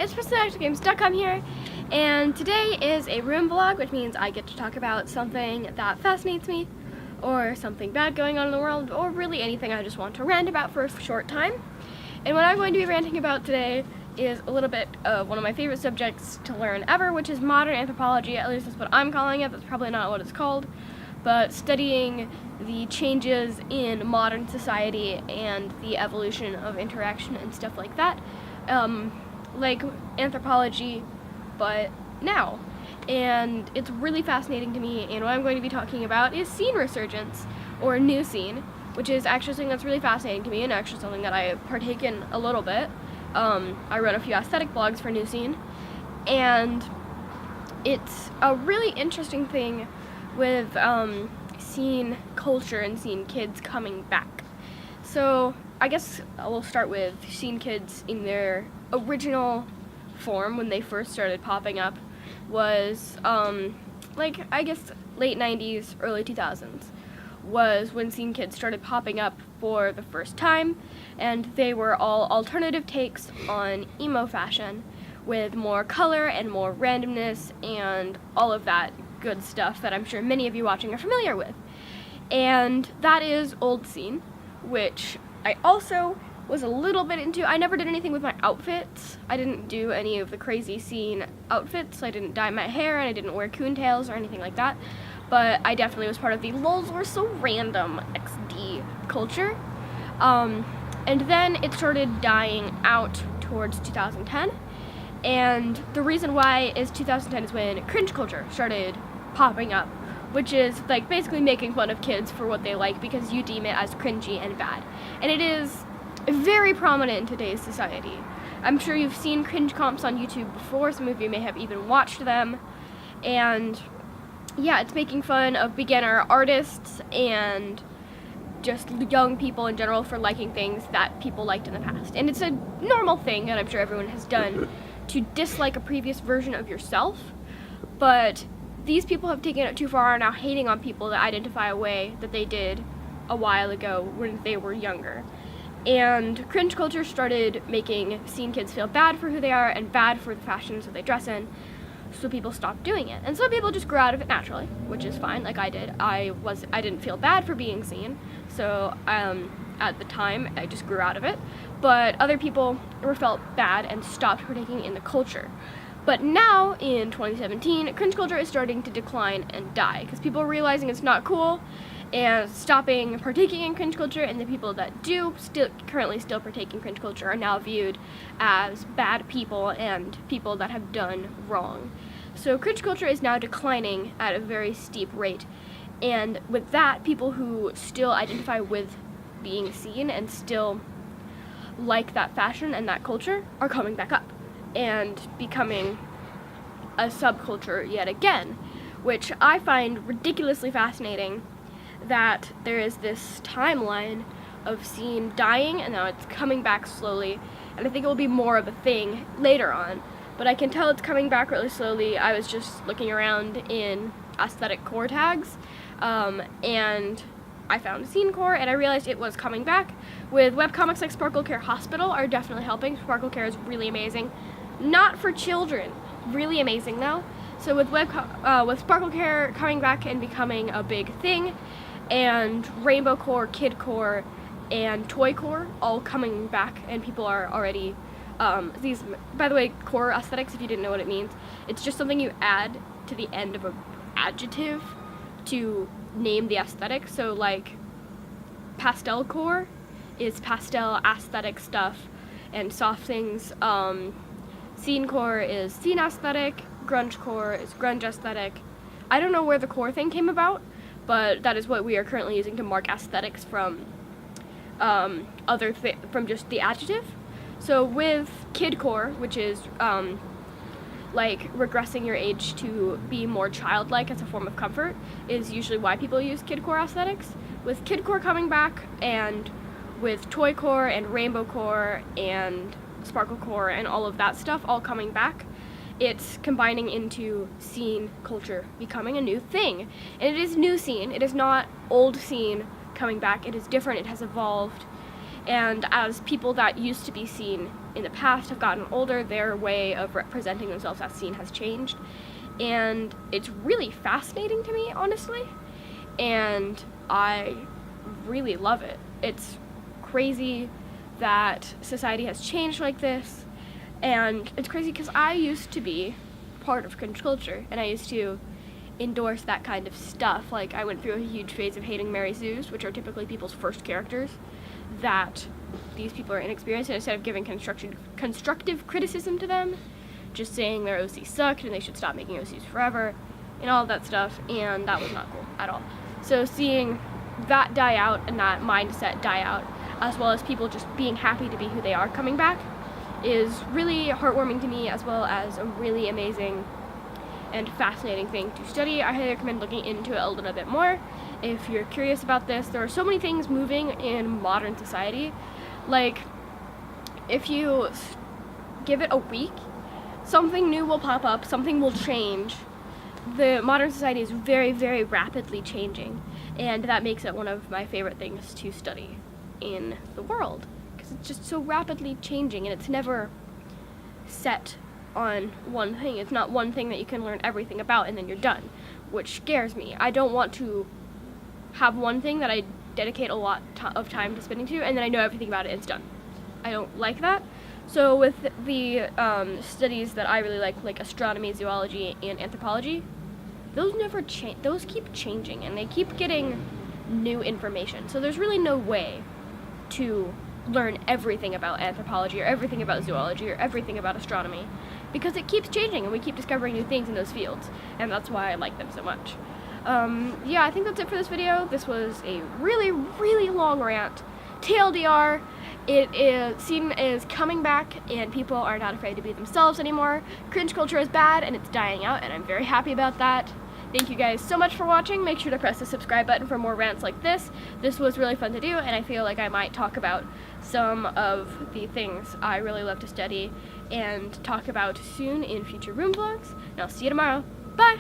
it's Presley of ActOutGames.com here, and today is a room vlog, which means I get to talk about something that fascinates me, or something bad going on in the world, or really anything I just want to rant about for a short time. And what I'm going to be ranting about today is a little bit of one of my favorite subjects to learn ever, which is modern anthropology. At least that's what I'm calling it. That's probably not what it's called, but studying the changes in modern society and the evolution of interaction and stuff like that. Like anthropology, but now. And it's really fascinating to me, and what I'm going to be talking about is scene resurgence, or new scene, which is actually something that's really fascinating to me, and actually something that I partake in a little bit. I run a few aesthetic blogs for new scene, and it's a really interesting thing with scene culture and scene kids coming back. So I guess we'll start with scene kids in their original form when they first started popping up was like I guess late 90s, early 2000s was when scene kids started popping up for the first time, and they were all alternative takes on emo fashion with more color and more randomness and all of that good stuff that I'm sure many of you watching are familiar with. And that is old scene, which I also was a little bit into. I never did anything with my outfits. I didn't do any of the crazy scene outfits. I didn't dye my hair, and I didn't wear coontails or anything like that. But I definitely was part of the LOLs were so random XD culture. And then it started dying out towards 2010. And the reason why is 2010 is when cringe culture started popping up, which is like basically making fun of kids for what they like because you deem it as cringy and bad. And it is very prominent in today's society. I'm sure you've seen cringe comps on YouTube before. Some of you may have even watched them. And yeah, it's making fun of beginner artists and just young people in general for liking things that people liked in the past. And it's a normal thing that I'm sure everyone has done to dislike a previous version of yourself. But these people have taken it too far and are now hating on people that identify a way that they did a while ago when they were younger. And cringe culture started making scene kids feel bad for who they are and bad for the fashions that they dress in, so people stopped doing it. And some people just grew out of it naturally, which is fine, like I did. I didn't feel bad for being seen, so at the time I just grew out of it. But other people felt bad and stopped partaking in the culture. But now, in 2017, cringe culture is starting to decline and die, because people are realizing it's not cool, and stopping partaking in cringe culture, and the people that do currently still partake in cringe culture are now viewed as bad people and people that have done wrong. So cringe culture is now declining at a very steep rate, and with that, people who still identify with being seen and still like that fashion and that culture are coming back up and becoming a subculture yet again, which I find ridiculously fascinating, that there is this timeline of scene dying and now it's coming back slowly, and I think it will be more of a thing later on, but I can tell it's coming back really slowly. I was just looking around in aesthetic core tags, and I found scene core, and I realized it was coming back. With webcomics like Sparkle Care Hospital are definitely helping. Sparkle Care is really amazing. Not for children. Really amazing though. So with Sparkle Care coming back and becoming a big thing, and Rainbow Core, Kid Core, and Toy Core all coming back, and people are already these, by the way, core aesthetics, if you didn't know what it means, it's just something you add to the end of an adjective to name the aesthetic. So like pastel core is pastel aesthetic stuff and soft things. Scene core is scene aesthetic. Grunge core is grunge aesthetic. I don't know where the core thing came about, but that is what we are currently using to mark aesthetics from from just the adjective. So with kid core, which is like regressing your age to be more childlike as a form of comfort, is usually why people use kid core aesthetics. With kid core coming back, and with toy core and rainbow core and sparkle core and all of that stuff all coming back, it's combining into scene culture becoming a new thing. And it is new scene. It is not old scene coming back. It is different. It has evolved. And as people that used to be seen in the past have gotten older, their way of representing themselves as seen has changed. And it's really fascinating to me, honestly. And I really love it. It's crazy that society has changed like this. And it's crazy because I used to be part of cringe culture, and I used to endorse that kind of stuff. Like, I went through a huge phase of hating Mary Sue's, which are typically people's first characters, that these people are inexperienced, and instead of giving constructive criticism to them, just saying their OC sucked and they should stop making OCs forever, and all of that stuff, and that was not cool at all. So seeing that die out and that mindset die out, as well as people just being happy to be who they are coming back, is really heartwarming to me, as well as a really amazing and fascinating thing to study. I highly recommend looking into it a little bit more if you're curious about this. There are so many things moving in modern society. Like, if you give it a week, something new will pop up, something will change. The modern society is very, very rapidly changing, and that makes it one of my favorite things to study in the world, because it's just so rapidly changing, and it's never set on one thing. It's not one thing that you can learn everything about and then you're done, which scares me. I don't want to have one thing that I dedicate a lot of time to spending to, and then I know everything about it and it's done. I don't like that. So with the studies that I really like astronomy, zoology, and anthropology, those never change. Those keep changing, and they keep getting new information. So there's really no way to learn everything about anthropology or everything about zoology or everything about astronomy, because it keeps changing and we keep discovering new things in those fields, and that's why I like them so much. Yeah, I think that's it for this video. This was a really, really long rant. TLDR, scene is coming back, and people are not afraid to be themselves anymore. Cringe culture is bad, and it's dying out, and I'm very happy about that. Thank you guys so much for watching. Make sure to press the subscribe button for more rants like this. This was really fun to do, and I feel like I might talk about some of the things I really love to study and talk about soon in future room vlogs. And I'll see you tomorrow. Bye!